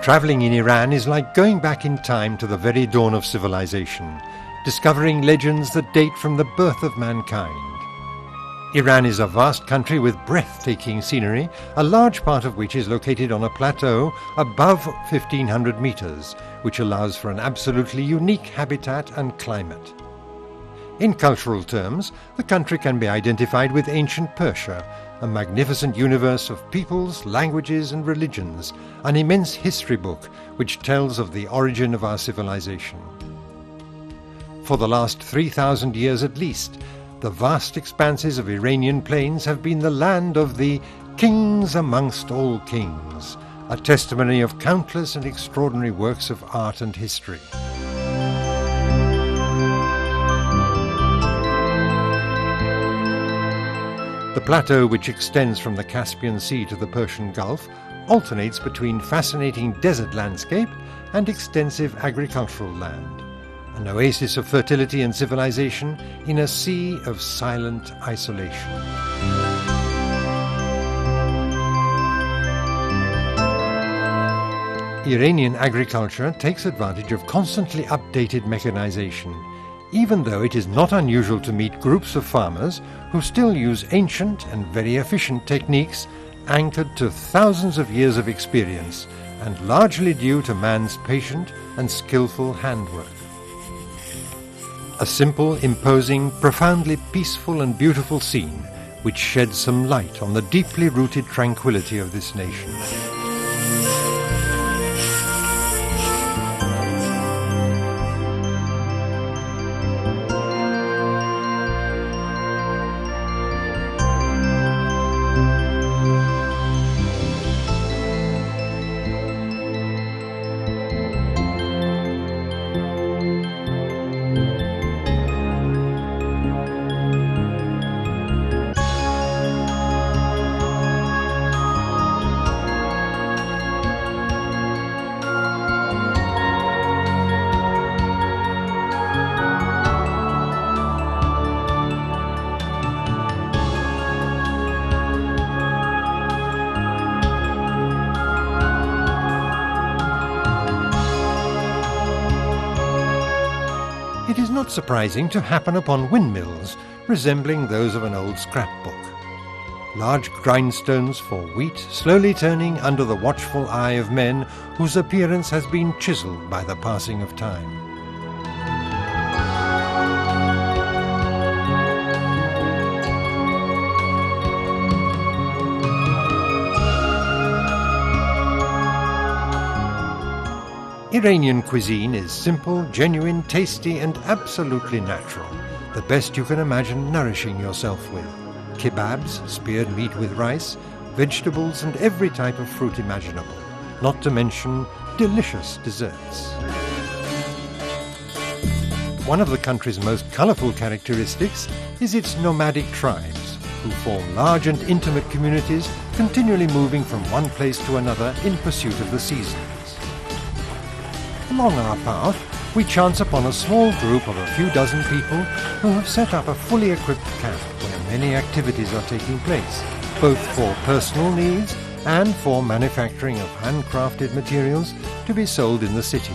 Travelling in Iran is like going back in time to the very dawn of civilization, discovering legends that date from the birth of mankind. Iran is a vast country with breathtaking scenery, a large part of which is located on a plateau above 1,500 meters, which allows for an absolutely unique habitat and climate. In cultural terms, the country can be identified with ancient Persia, a magnificent universe of peoples, languages and religions, an immense history book which tells of the origin of our civilization. For the last 3,000 years at least, the vast expanses of Iranian plains have been the land of the kings amongst all kings, a testimony of countless and extraordinary works of art and history. The plateau, which extends from the Caspian Sea to the Persian Gulf, alternates between fascinating desert landscape and extensive agricultural land, an oasis of fertility and civilization in a sea of silent isolation. Iranian agriculture takes advantage of constantly updated mechanization, even though it is not unusual to meet groups of farmers who still use ancient and very efficient techniques anchored to thousands of years of experience and largely due to man's patient and skillful handwork. A simple, imposing, profoundly peaceful and beautiful scene which sheds some light on the deeply rooted tranquility of this nation. It is not surprising to happen upon windmills resembling those of an old scrapbook. Large grindstones for wheat slowly turning under the watchful eye of men whose appearance has been chiselled by the passing of time. Iranian cuisine is simple, genuine, tasty and absolutely natural, the best you can imagine nourishing yourself with. Kebabs, speared meat with rice, vegetables and every type of fruit imaginable, not to mention delicious desserts. One of the country's most colourful characteristics is its nomadic tribes, who form large and intimate communities, continually moving from one place to another in pursuit of the seasons. Along our path, we chance upon a small group of a few dozen people who have set up a fully equipped camp where many activities are taking place, both for personal needs and for manufacturing of handcrafted materials to be sold in the city.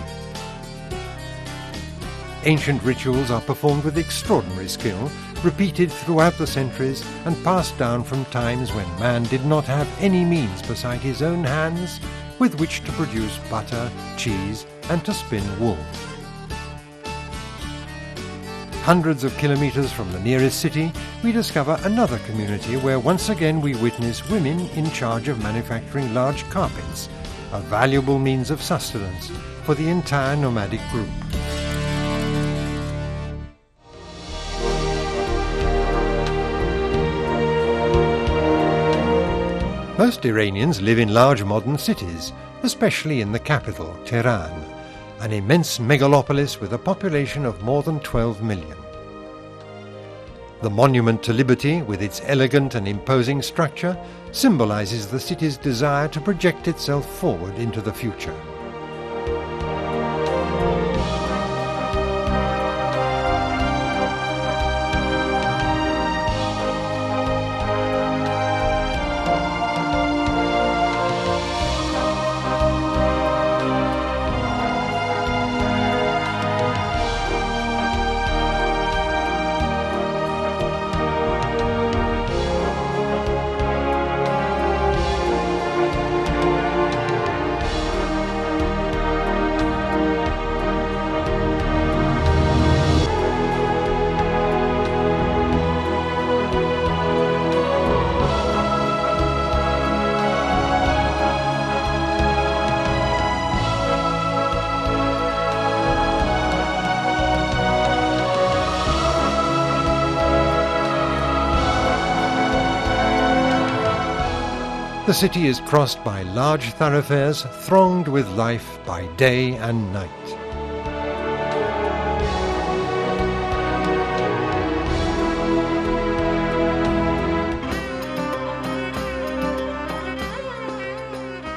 Ancient rituals are performed with extraordinary skill, repeated throughout the centuries and passed down from times when man did not have any means beside his own hands with which to produce butter, cheese, and to spin wool. Hundreds of kilometers from the nearest city, we discover another community where once again we witness women in charge of manufacturing large carpets, a valuable means of sustenance for the entire nomadic group. Most Iranians live in large modern cities, especially in the capital, Tehran, an immense megalopolis with a population of more than 12 million. The Monument to Liberty, with its elegant and imposing structure, symbolizes the city's desire to project itself forward into the future. The city is crossed by large thoroughfares thronged with life by day and night.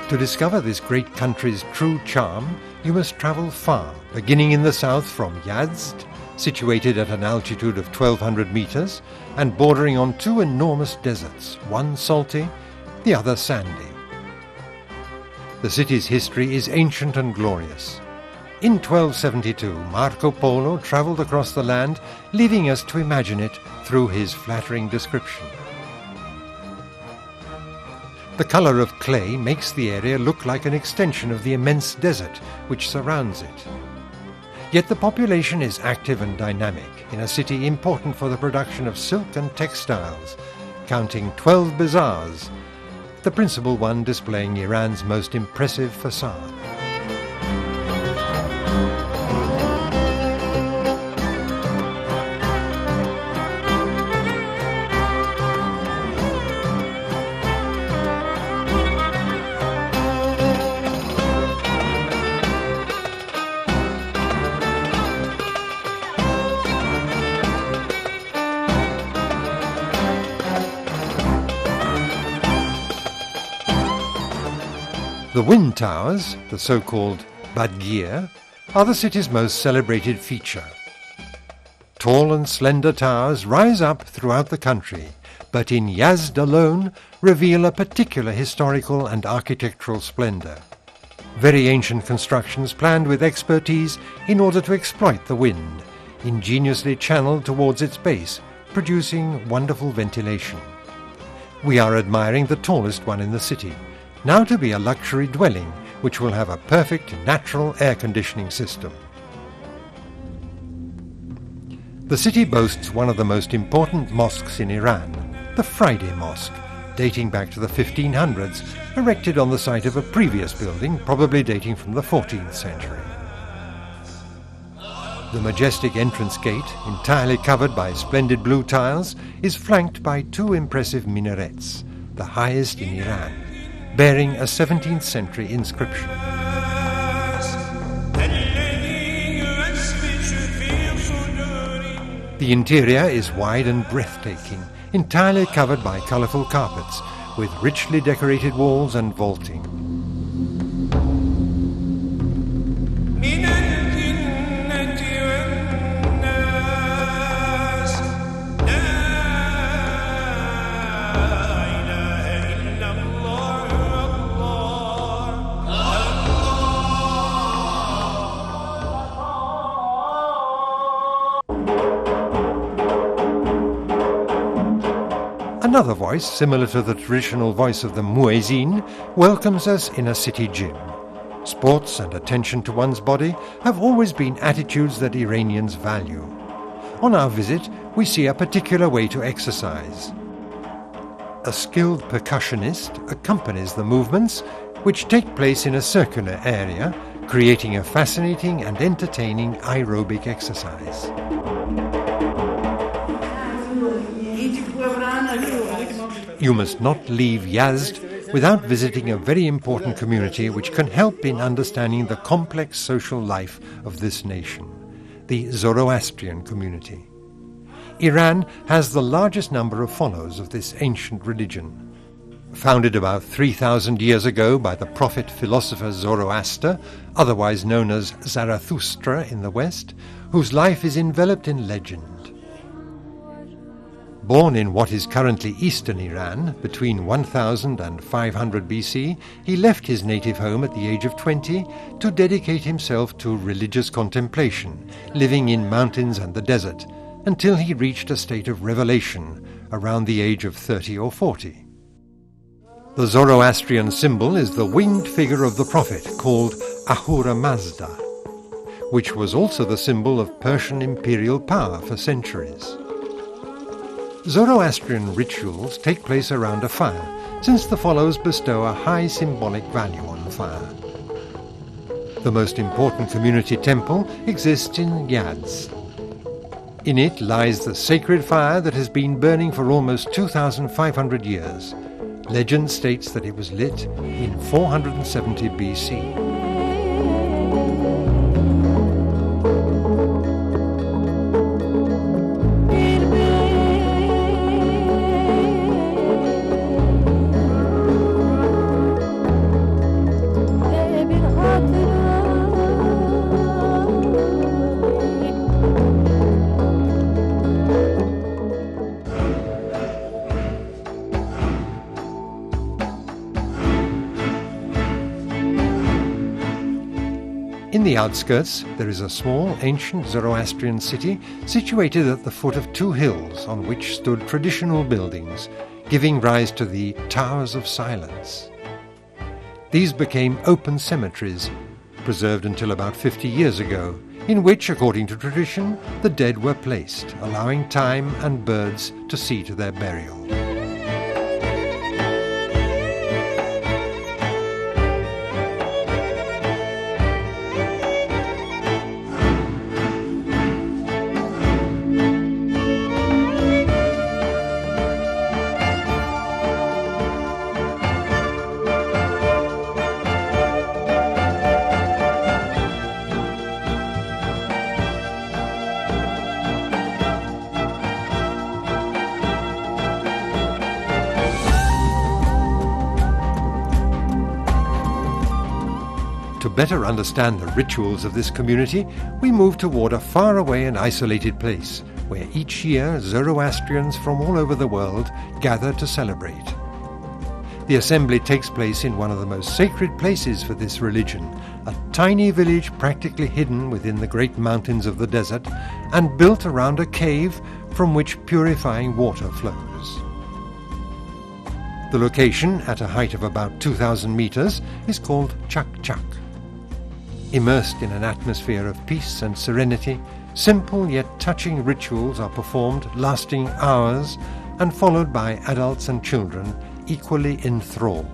To discover this great country's true charm, you must travel far, beginning in the south from Yazd, situated at an altitude of 1,200 meters, and bordering on two enormous deserts, one salty, the other sandy. The city's history is ancient and glorious. In 1272, Marco Polo travelled across the land, leaving us to imagine it through his flattering description. The colour of clay makes the area look like an extension of the immense desert which surrounds it. Yet the population is active and dynamic in a city important for the production of silk and textiles, counting 12 bazaars, the principal one displaying Iran's most impressive facade. The wind towers, the so-called badgir, are the city's most celebrated feature. Tall and slender towers rise up throughout the country, but in Yazd alone reveal a particular historical and architectural splendor. Very ancient constructions planned with expertise in order to exploit the wind, ingeniously channeled towards its base, producing wonderful ventilation. We are admiring the tallest one in the city, now to be a luxury dwelling which will have a perfect natural air conditioning system. The city boasts one of the most important mosques in Iran, the Friday Mosque, dating back to the 1500s, erected on the site of a previous building, probably dating from the 14th century. The majestic entrance gate, entirely covered by splendid blue tiles, is flanked by two impressive minarets, the highest in Iran, bearing a 17th century inscription. The interior is wide and breathtaking, entirely covered by colourful carpets, with richly decorated walls and vaulting. Another voice, similar to the traditional voice of the muezzin, welcomes us in a city gym. Sports and attention to one's body have always been attitudes that Iranians value. On our visit, we see a particular way to exercise. A skilled percussionist accompanies the movements, which take place in a circular area, creating a fascinating and entertaining aerobic exercise. You must not leave Yazd without visiting a very important community which can help in understanding the complex social life of this nation, the Zoroastrian community. Iran has the largest number of followers of this ancient religion. Founded about 3,000 years ago by the prophet-philosopher Zoroaster, otherwise known as Zarathustra in the West, whose life is enveloped in legend. Born in what is currently eastern Iran, between 1000 and 500 BC, he left his native home at the age of 20 to dedicate himself to religious contemplation, living in mountains and the desert, until he reached a state of revelation around the age of 30 or 40. The Zoroastrian symbol is the winged figure of the prophet called Ahura Mazda, which was also the symbol of Persian imperial power for centuries. Zoroastrian rituals take place around a fire, since the followers bestow a high symbolic value on the fire. The most important community temple exists in Yazd. In it lies the sacred fire that has been burning for almost 2,500 years, Legend states that it was lit in 470 BC. In the outskirts, there is a small ancient Zoroastrian city situated at the foot of two hills on which stood traditional buildings, giving rise to the Towers of Silence. These became open cemeteries, preserved until about 50 years ago, in which, according to tradition, the dead were placed, allowing time and birds to see to their burial. To better understand the rituals of this community, we move toward a faraway and isolated place, where each year Zoroastrians from all over the world gather to celebrate. The assembly takes place in one of the most sacred places for this religion, a tiny village practically hidden within the great mountains of the desert and built around a cave from which purifying water flows. The location, at a height of about 2,000 meters, is called Chak Chak. Immersed in an atmosphere of peace and serenity, simple yet touching rituals are performed lasting hours and followed by adults and children equally enthralled.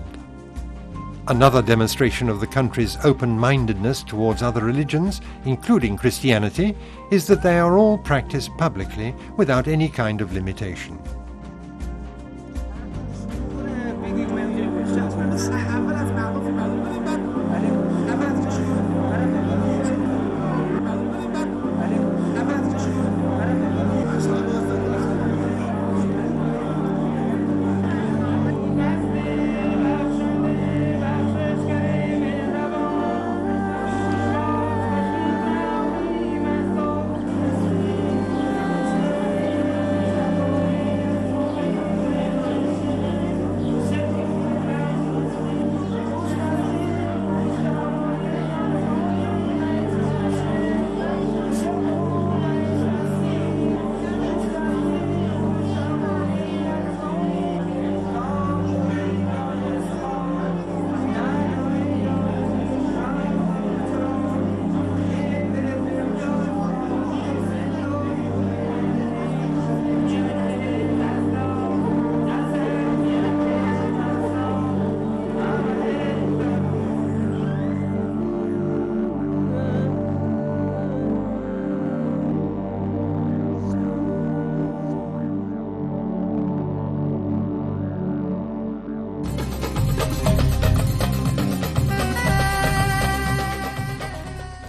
Another demonstration of the country's open-mindedness towards other religions, including Christianity, is that they are all practiced publicly without any kind of limitation.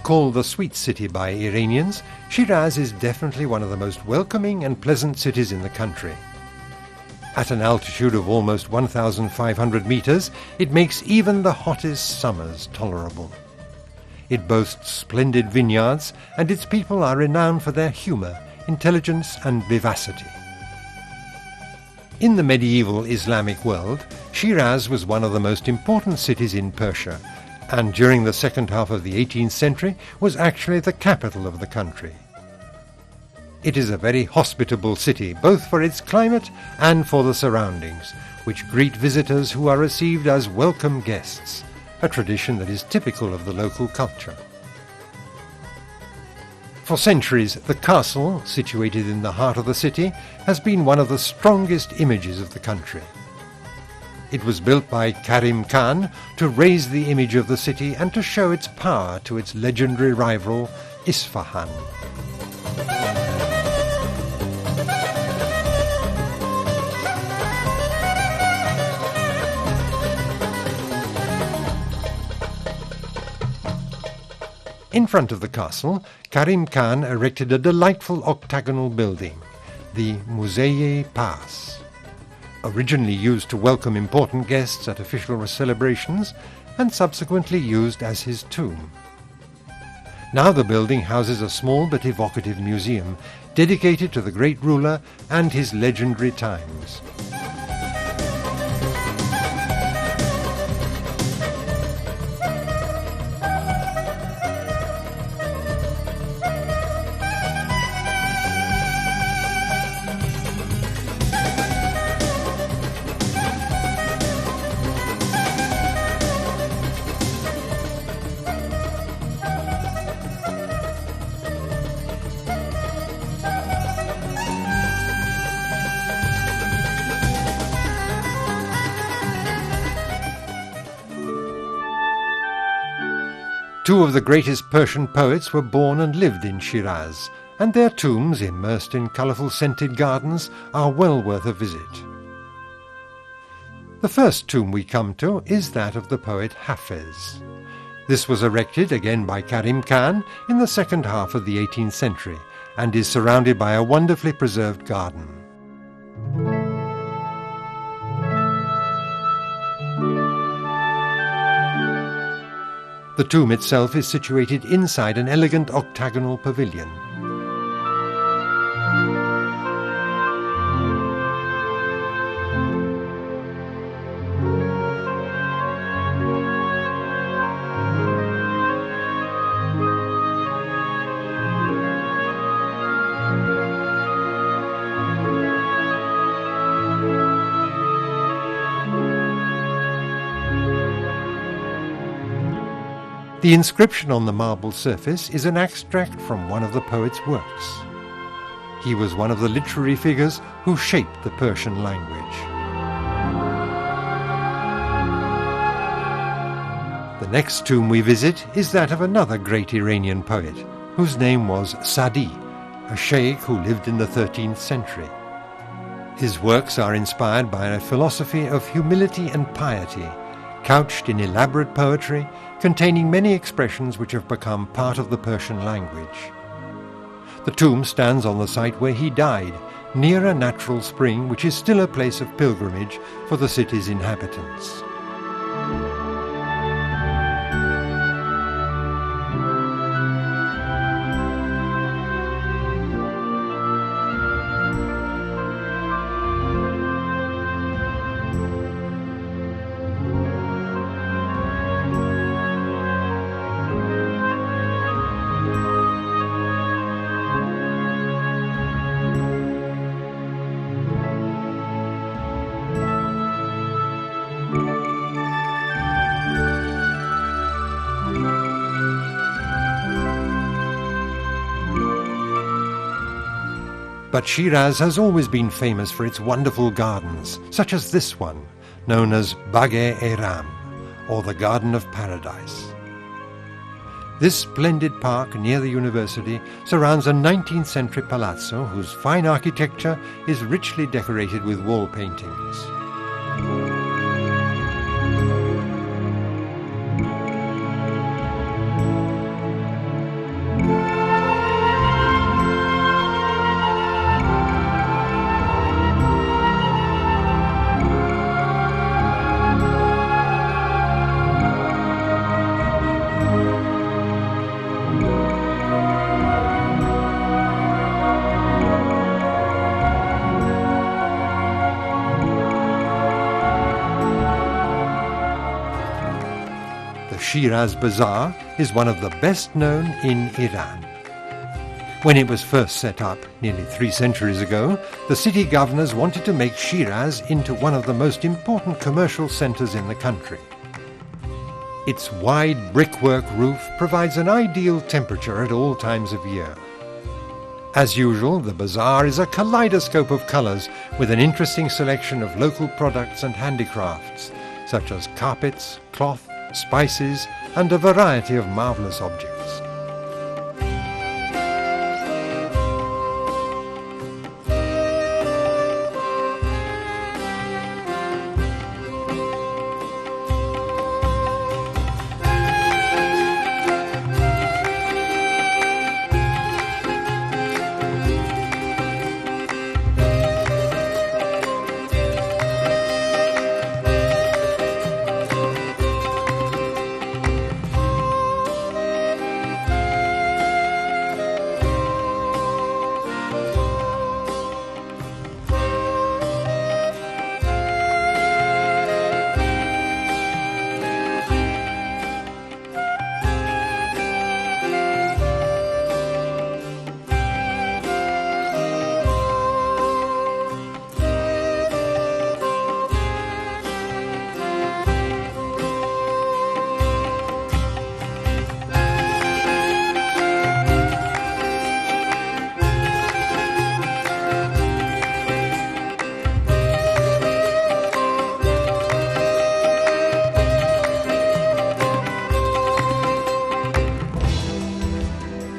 Called the Sweet City by Iranians, Shiraz is definitely one of the most welcoming and pleasant cities in the country. At an altitude of almost 1,500 meters, it makes even the hottest summers tolerable. It boasts splendid vineyards, and its people are renowned for their humor, intelligence, and vivacity. In the medieval Islamic world, Shiraz was one of the most important cities in Persia, and during the second half of the 18th century was actually the capital of the country. It is a very hospitable city, both for its climate and for the surroundings, which greet visitors who are received as welcome guests, a tradition that is typical of the local culture. For centuries, the castle, situated in the heart of the city, has been one of the strongest images of the country. It was built by Karim Khan to raise the image of the city and to show its power to its legendary rival, Isfahan. In front of the castle, Karim Khan erected a delightful octagonal building, the Musée Pass. Originally used to welcome important guests at official celebrations and subsequently used as his tomb. Now the building houses a small but evocative museum dedicated to the great ruler and his legendary times. Two of the greatest Persian poets were born and lived in Shiraz, and their tombs, immersed in colourful scented gardens, are well worth a visit. The first tomb we come to is that of the poet Hafez. This was erected, again by Karim Khan, in the second half of the 18th century, and is surrounded by a wonderfully preserved garden. The tomb itself is situated inside an elegant octagonal pavilion. The inscription on the marble surface is an extract from one of the poet's works. He was one of the literary figures who shaped the Persian language. The next tomb we visit is that of another great Iranian poet, whose name was Sadi, a sheikh who lived in the 13th century. His works are inspired by a philosophy of humility and piety, couched in elaborate poetry, containing many expressions which have become part of the Persian language. The tomb stands on the site where he died, near a natural spring which is still a place of pilgrimage for the city's inhabitants. But Shiraz has always been famous for its wonderful gardens, such as this one, known as Bagh-e-Ram, or the Garden of Paradise. This splendid park near the university surrounds a 19th century palazzo whose fine architecture is richly decorated with wall paintings. Shiraz Bazaar is one of the best known in Iran. When it was first set up, nearly 3 centuries ago, the city governors wanted to make Shiraz into one of the most important commercial centres in the country. Its wide brickwork roof provides an ideal temperature at all times of year. As usual, the bazaar is a kaleidoscope of colours with an interesting selection of local products and handicrafts, such as carpets, cloth, spices, and a variety of marvellous objects.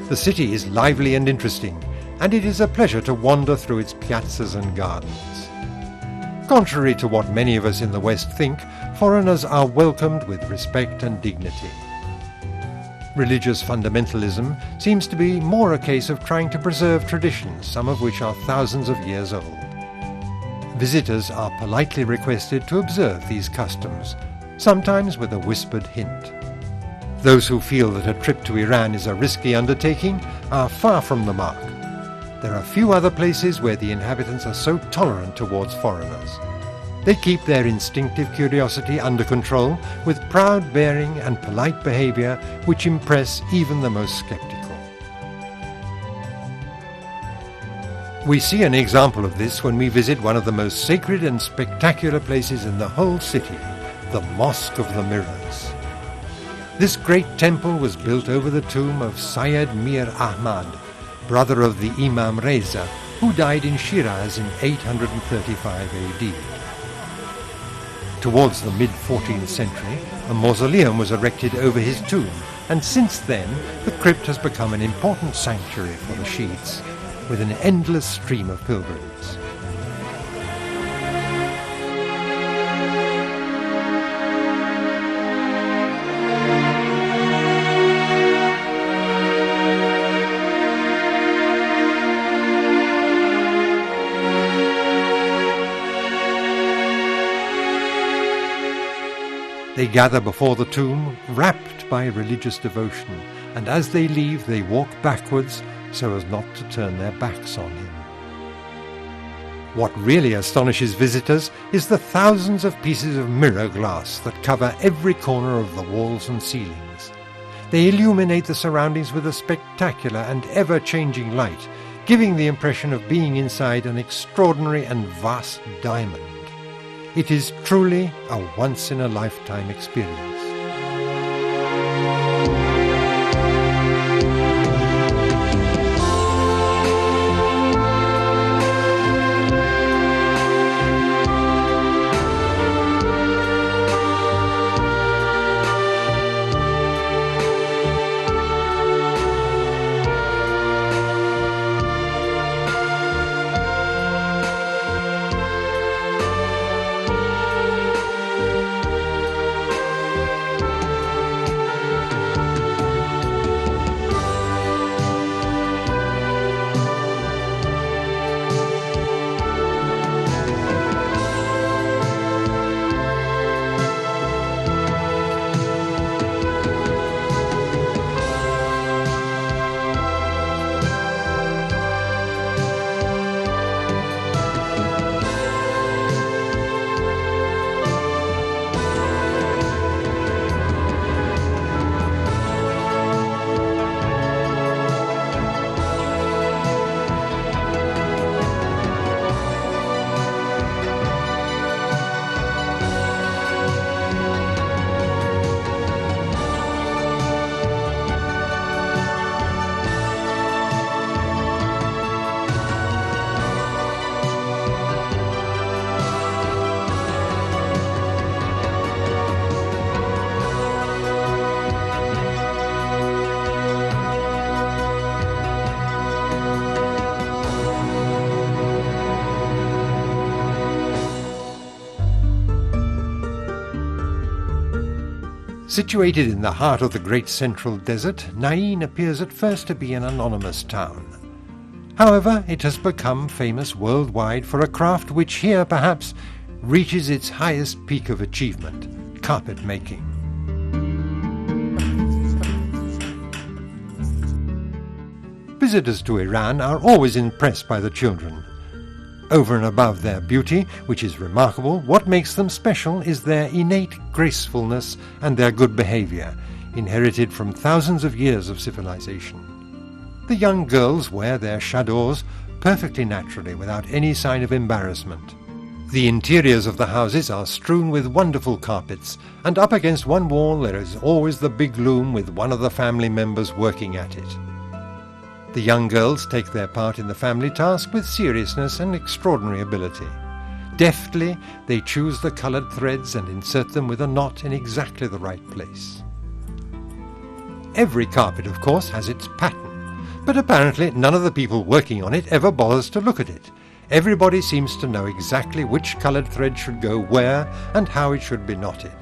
The city is lively and interesting, and it is a pleasure to wander through its piazzas and gardens. Contrary to what many of us in the West think, foreigners are welcomed with respect and dignity. Religious fundamentalism seems to be more a case of trying to preserve traditions, some of which are thousands of years old. Visitors are politely requested to observe these customs, sometimes with a whispered hint. Those who feel that a trip to Iran is a risky undertaking are far from the mark. There are few other places where the inhabitants are so tolerant towards foreigners. They keep their instinctive curiosity under control with proud bearing and polite behavior which impress even the most skeptical. We see an example of this when we visit one of the most sacred and spectacular places in the whole city, the Mosque of the Mirrors. This great temple was built over the tomb of Sayyid Mir Ahmad, brother of the Imam Reza, who died in Shiraz in 835 AD. Towards the mid-14th century, a mausoleum was erected over his tomb, and since then the crypt has become an important sanctuary for the Shiites, with an endless stream of pilgrims. They gather before the tomb, rapt by religious devotion, and as they leave they walk backwards so as not to turn their backs on him. What really astonishes visitors is the thousands of pieces of mirror glass that cover every corner of the walls and ceilings. They illuminate the surroundings with a spectacular and ever-changing light, giving the impression of being inside an extraordinary and vast diamond. It is truly a once-in-a-lifetime experience. Situated in the heart of the great central desert, Nain appears at first to be an anonymous town. However, it has become famous worldwide for a craft which here perhaps reaches its highest peak of achievement, carpet making. Visitors to Iran are always impressed by the children. Over and above their beauty, which is remarkable, what makes them special is their innate gracefulness and their good behavior, inherited from thousands of years of civilization. The young girls wear their chadors perfectly naturally, without any sign of embarrassment. The interiors of the houses are strewn with wonderful carpets, and up against one wall there is always the big loom with one of the family members working at it. The young girls take their part in the family task with seriousness and extraordinary ability. Deftly, they choose the coloured threads and insert them with a knot in exactly the right place. Every carpet, of course, has its pattern, But apparently none of the people working on it ever bothers to look at it. Everybody seems to know exactly which coloured thread should go where and how it should be knotted.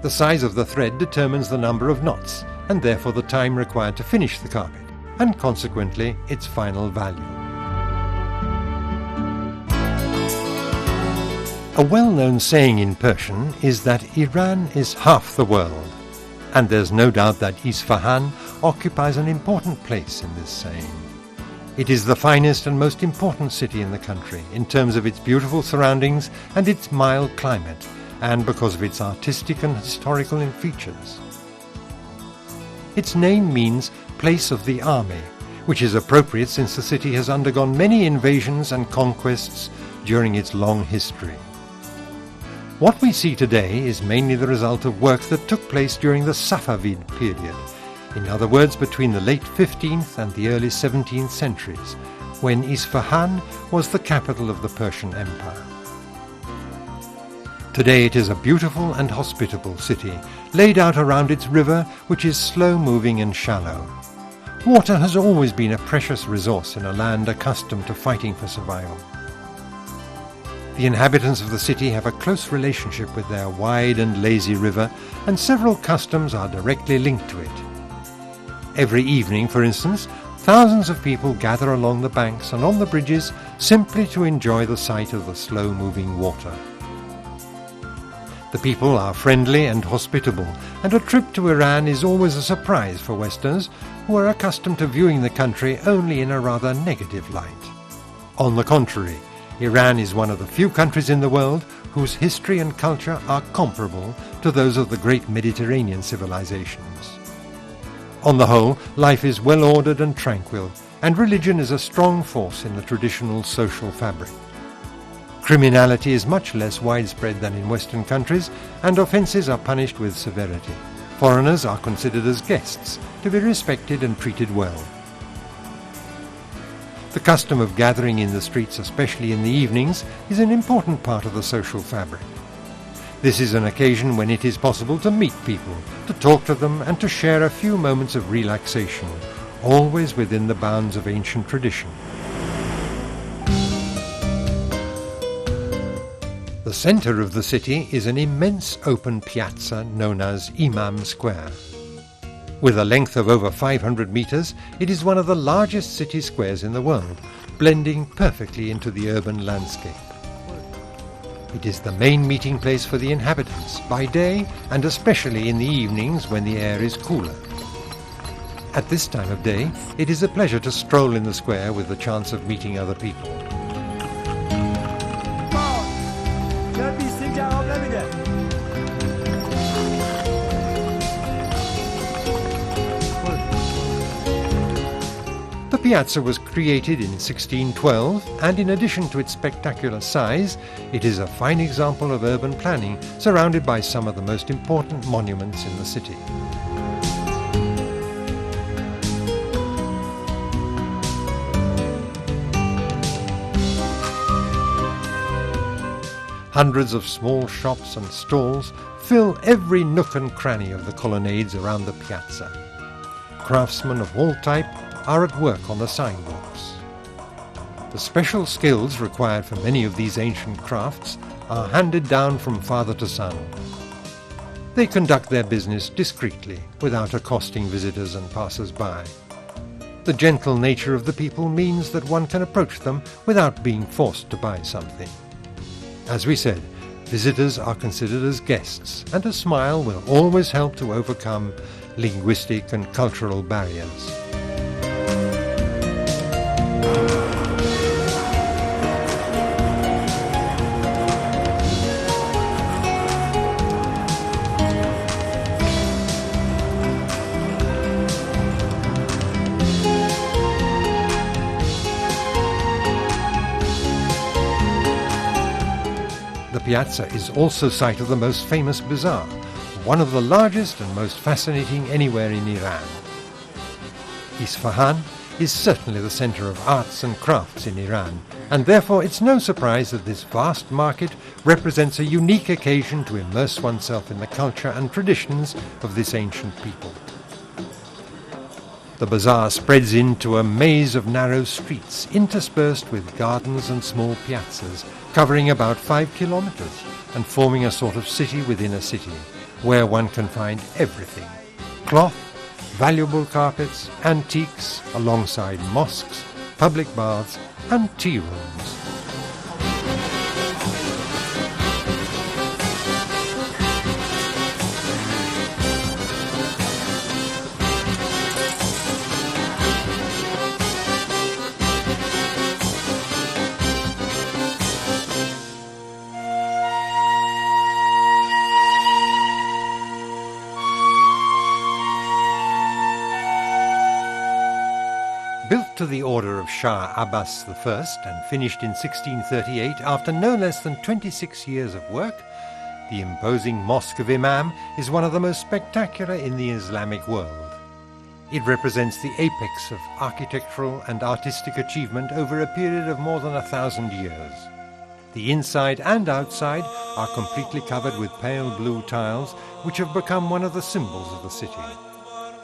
The size of the thread determines the number of knots, and therefore the time required to finish the carpet, and consequently its final value. A well-known saying in Persian is that Iran is half the world, and there's no doubt that Isfahan occupies an important place in this saying. It is the finest and most important city in the country in terms of its beautiful surroundings and its mild climate, and because of its artistic and historical features. Its name means place of the army, which is appropriate since the city has undergone many invasions and conquests during its long history. What we see today is mainly the result of work that took place during the Safavid period, in other words between the late 15th and the early 17th centuries, when Isfahan was the capital of the Persian Empire. Today it is a beautiful and hospitable city, laid out around its river, which is slow-moving and shallow. Water has always been a precious resource in a land accustomed to fighting for survival. The inhabitants of the city have a close relationship with their wide and lazy river, and several customs are directly linked to it. Every evening, for instance, thousands of people gather along the banks and on the bridges simply to enjoy the sight of the slow-moving water. The people are friendly and hospitable, and a trip to Iran is always a surprise for Westerners who are accustomed to viewing the country only in a rather negative light. On the contrary, Iran is one of the few countries in the world whose history and culture are comparable to those of the great Mediterranean civilizations. On the whole, life is well ordered and tranquil, and religion is a strong force in the traditional social fabric. Criminality is much less widespread than in Western countries, and offences are punished with severity. Foreigners are considered as guests, to be respected and treated well. The custom of gathering in the streets, especially in the evenings, is an important part of the social fabric. This is an occasion when it is possible to meet people, to talk to them, and to share a few moments of relaxation, always within the bounds of ancient tradition. The centre of the city is an immense open piazza known as Imam Square. With a length of over 500 metres, it is one of the largest city squares in the world, blending perfectly into the urban landscape. It is the main meeting place for the inhabitants, by day and especially in the evenings when the air is cooler. At this time of day, it is a pleasure to stroll in the square with the chance of meeting other people. The piazza was created in 1612, and in addition to its spectacular size, it is a fine example of urban planning, surrounded by some of the most important monuments in the city. Hundreds of small shops and stalls fill every nook and cranny of the colonnades around the piazza. Craftsmen of all type are at work on the signboards. The special skills required for many of these ancient crafts are handed down from father to son. They conduct their business discreetly, without accosting visitors and passers-by. The gentle nature of the people means that one can approach them without being forced to buy something. As we said, visitors are considered as guests, and a smile will always help to overcome linguistic and cultural barriers. The piazza is also site of the most famous bazaar, one of the largest and most fascinating anywhere in Iran. Isfahan is certainly the centre of arts and crafts in Iran, and therefore it's no surprise that this vast market represents a unique occasion to immerse oneself in the culture and traditions of this ancient people. The bazaar spreads into a maze of narrow streets, interspersed with gardens and small piazzas, covering about 5 kilometers and forming a sort of city within a city, where one can find everything: cloth, valuable carpets, antiques, alongside mosques, public baths and tea rooms. Built to the order of Shah Abbas I and finished in 1638 after no less than 26 years of work, the imposing Mosque of Imam is one of the most spectacular in the Islamic world. It represents the apex of architectural and artistic achievement over a period of more than 1,000 years. The inside and outside are completely covered with pale blue tiles, which have become one of the symbols of the city.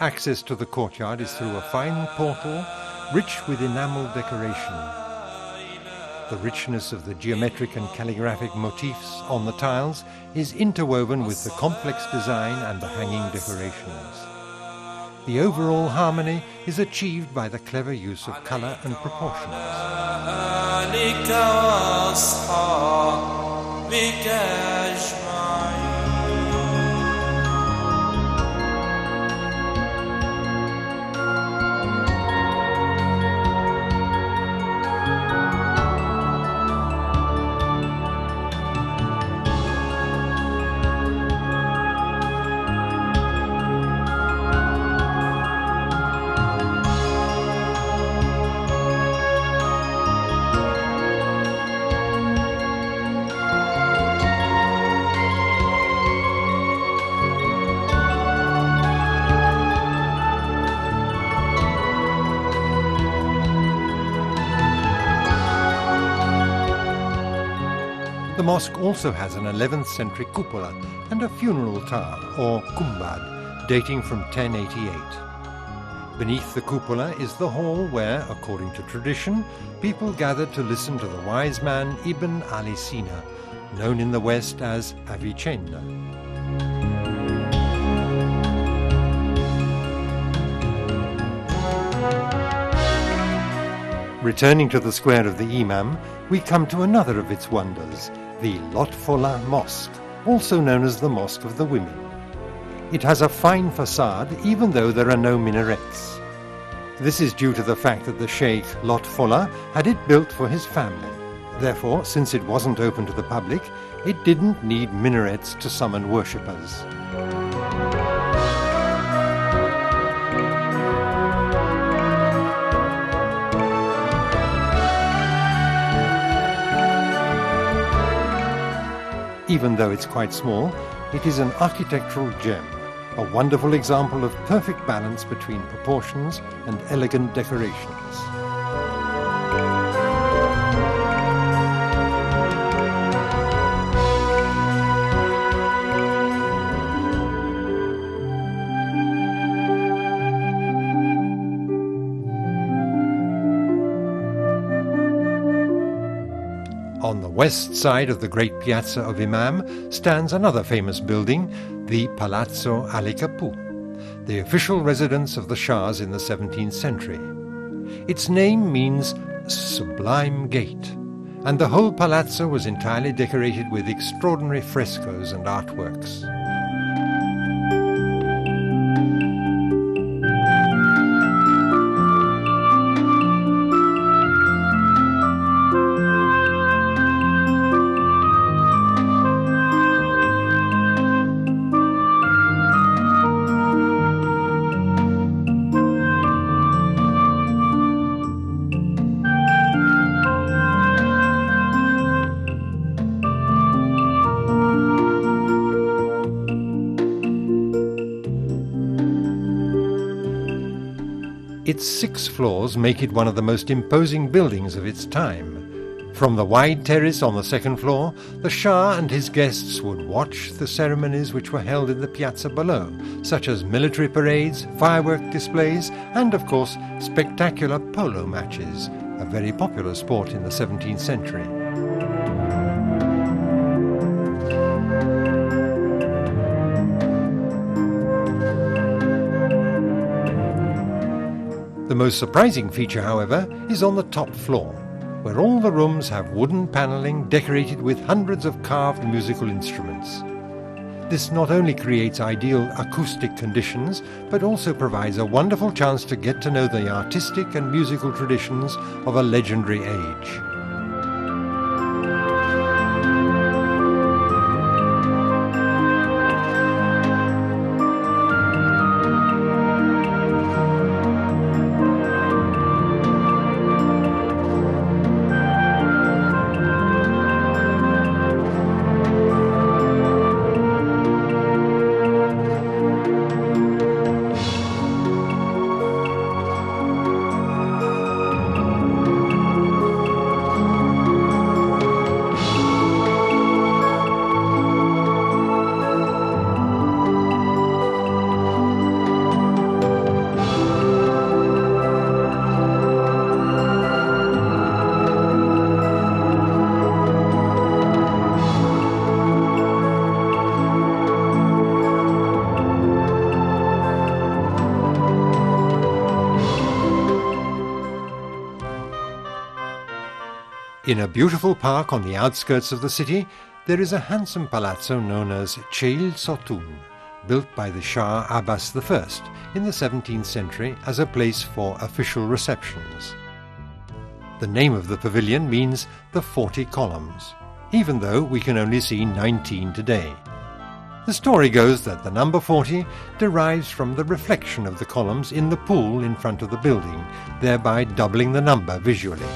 Access to the courtyard is through a fine portal, rich with enameled decoration. The richness of the geometric and calligraphic motifs on the tiles is interwoven with the complex design and the hanging decorations. The overall harmony is achieved by the clever use of color and proportions. The mosque also has an 11th century cupola and a funeral tower, or kumbad, dating from 1088. Beneath the cupola is the hall where, according to tradition, people gathered to listen to the wise man Ibn Ali Sina, known in the West as Avicenna. Returning to the square of the Imam, we come to another of its wonders, the Lotfola Mosque, also known as the Mosque of the Women. It has a fine facade, even though there are no minarets. This is due to the fact that the Sheikh Lotfola had it built for his family. Therefore, since it wasn't open to the public, it didn't need minarets to summon worshippers. Even though it's quite small, it is an architectural gem, a wonderful example of perfect balance between proportions and elegant decorations. On the west side of the great piazza of Imam stands another famous building, the Palazzo Ali Cappucci, the official residence of the Shahs in the 17th century. Its name means sublime gate, and the whole palazzo was entirely decorated with extraordinary frescoes and artworks. Its 6 floors make it one of the most imposing buildings of its time. From the wide terrace on the second floor, the Shah and his guests would watch the ceremonies which were held in the piazza below, such as military parades, firework displays, and of course spectacular polo matches, a very popular sport in the 17th century. The most surprising feature, however, is on the top floor, where all the rooms have wooden panelling decorated with hundreds of carved musical instruments. This not only creates ideal acoustic conditions, but also provides a wonderful chance to get to know the artistic and musical traditions of a legendary age. In a beautiful park on the outskirts of the city, there is a handsome palazzo known as Ceil Sotun, built by the Shah Abbas I in the 17th century as a place for official receptions. The name of the pavilion means the 40 columns, even though we can only see 19 today. The story goes that the number 40 derives from the reflection of the columns in the pool in front of the building, thereby doubling the number visually.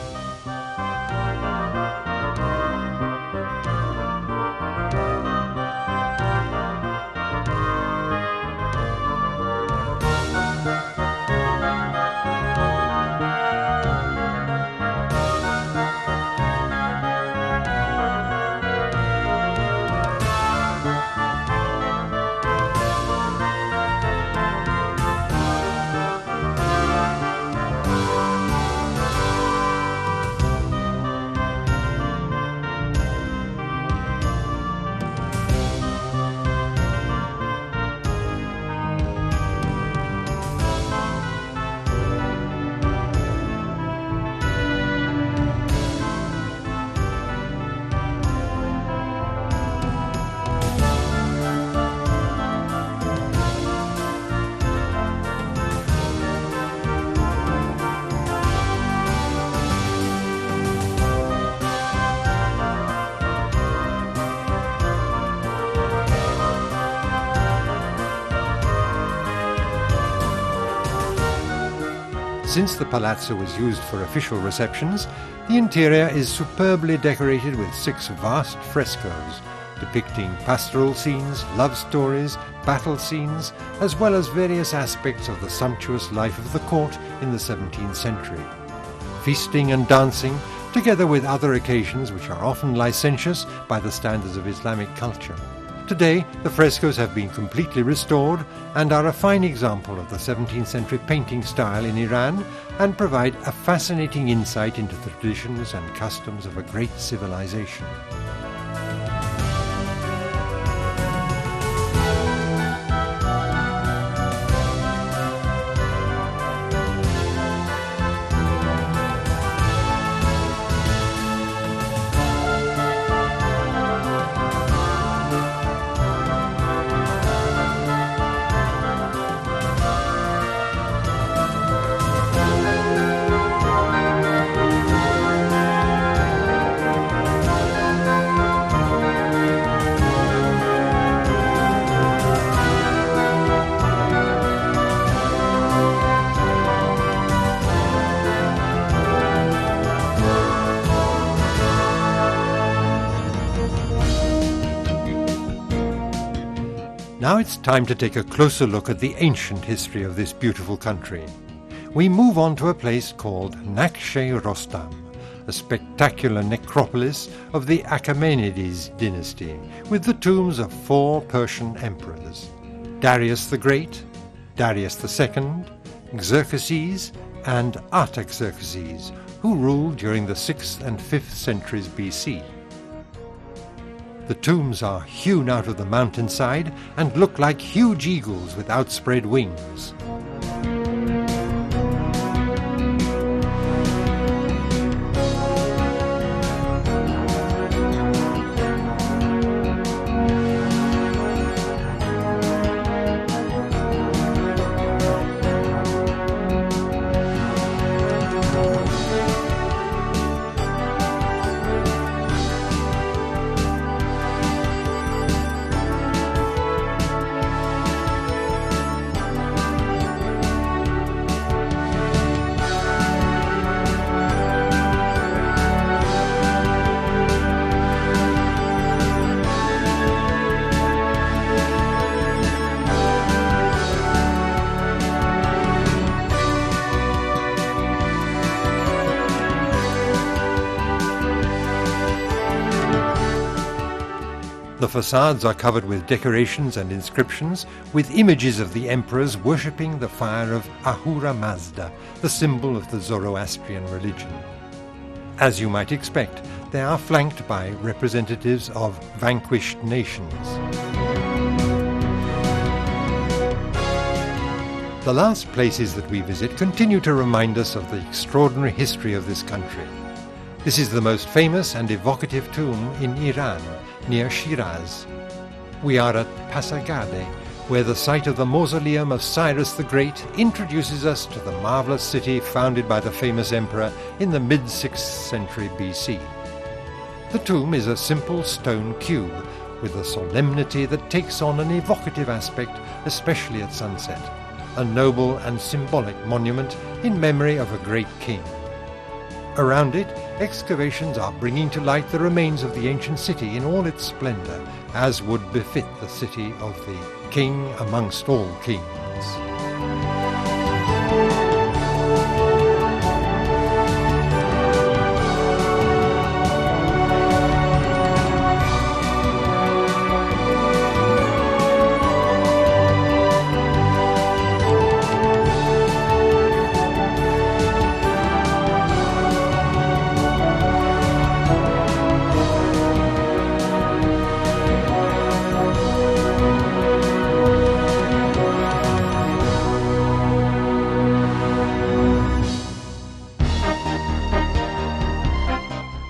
Since the palazzo was used for official receptions, the interior is superbly decorated with 6 vast frescoes depicting pastoral scenes, love stories, battle scenes, as well as various aspects of the sumptuous life of the court in the 17th century. Feasting and dancing, together with other occasions which are often licentious by the standards of Islamic culture. Today, the frescoes have been completely restored and are a fine example of the 17th century painting style in Iran and provide a fascinating insight into the traditions and customs of a great civilization. Now it's time to take a closer look at the ancient history of this beautiful country. We move on to a place called Nakhche Rostam, a spectacular necropolis of the Achaemenides dynasty, with the tombs of 4 Persian emperors: Darius the Great, Darius II, Xerxes, and Artaxerxes, who ruled during the 6th and 5th centuries BC. The tombs are hewn out of the mountainside and look like huge eagles with outspread wings. The facades are covered with decorations and inscriptions, with images of the emperors worshipping the fire of Ahura Mazda, the symbol of the Zoroastrian religion. As you might expect, they are flanked by representatives of vanquished nations. The last places that we visit continue to remind us of the extraordinary history of this country. This is the most famous and evocative tomb in Iran, near Shiraz. We are at Pasargade, where the site of the mausoleum of Cyrus the Great introduces us to the marvelous city founded by the famous emperor in the mid-6th century BC. The tomb is a simple stone cube with a solemnity that takes on an evocative aspect, especially at sunset, a noble and symbolic monument in memory of a great king. Around it, excavations are bringing to light the remains of the ancient city in all its splendor, as would befit the city of the king amongst all kings.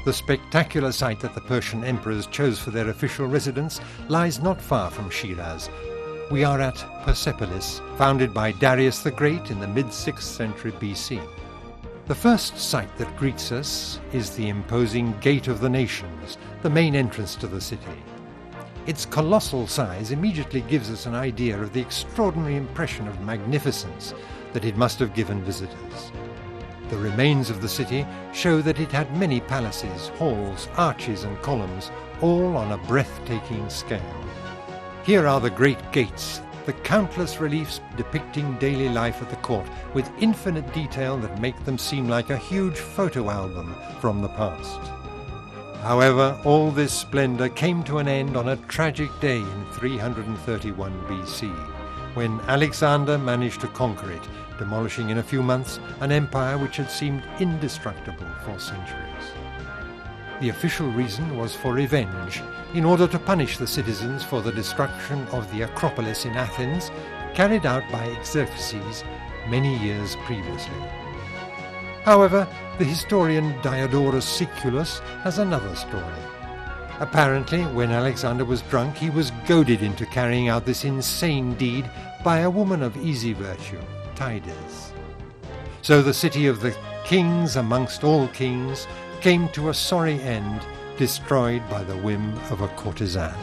The spectacular site that the Persian emperors chose for their official residence lies not far from Shiraz. We are at Persepolis, founded by Darius the Great in the mid-6th century BC. The first sight that greets us is the imposing Gate of the Nations, the main entrance to the city. Its colossal size immediately gives us an idea of the extraordinary impression of magnificence that it must have given visitors. The remains of the city show that it had many palaces, halls, arches and columns, all on a breathtaking scale. Here are the great gates, the countless reliefs depicting daily life at the court, with infinite detail that make them seem like a huge photo album from the past. However, all this splendor came to an end on a tragic day in 331 BC, when Alexander managed to conquer it, demolishing in a few months an empire which had seemed indestructible for centuries. The official reason was for revenge, in order to punish the citizens for the destruction of the Acropolis in Athens, carried out by Xerxes many years previously. However, the historian Diodorus Siculus has another story. Apparently, when Alexander was drunk, he was goaded into carrying out this insane deed by a woman of easy virtue, Tydes. So the city of the kings amongst all kings came to a sorry end, destroyed by the whim of a courtesan.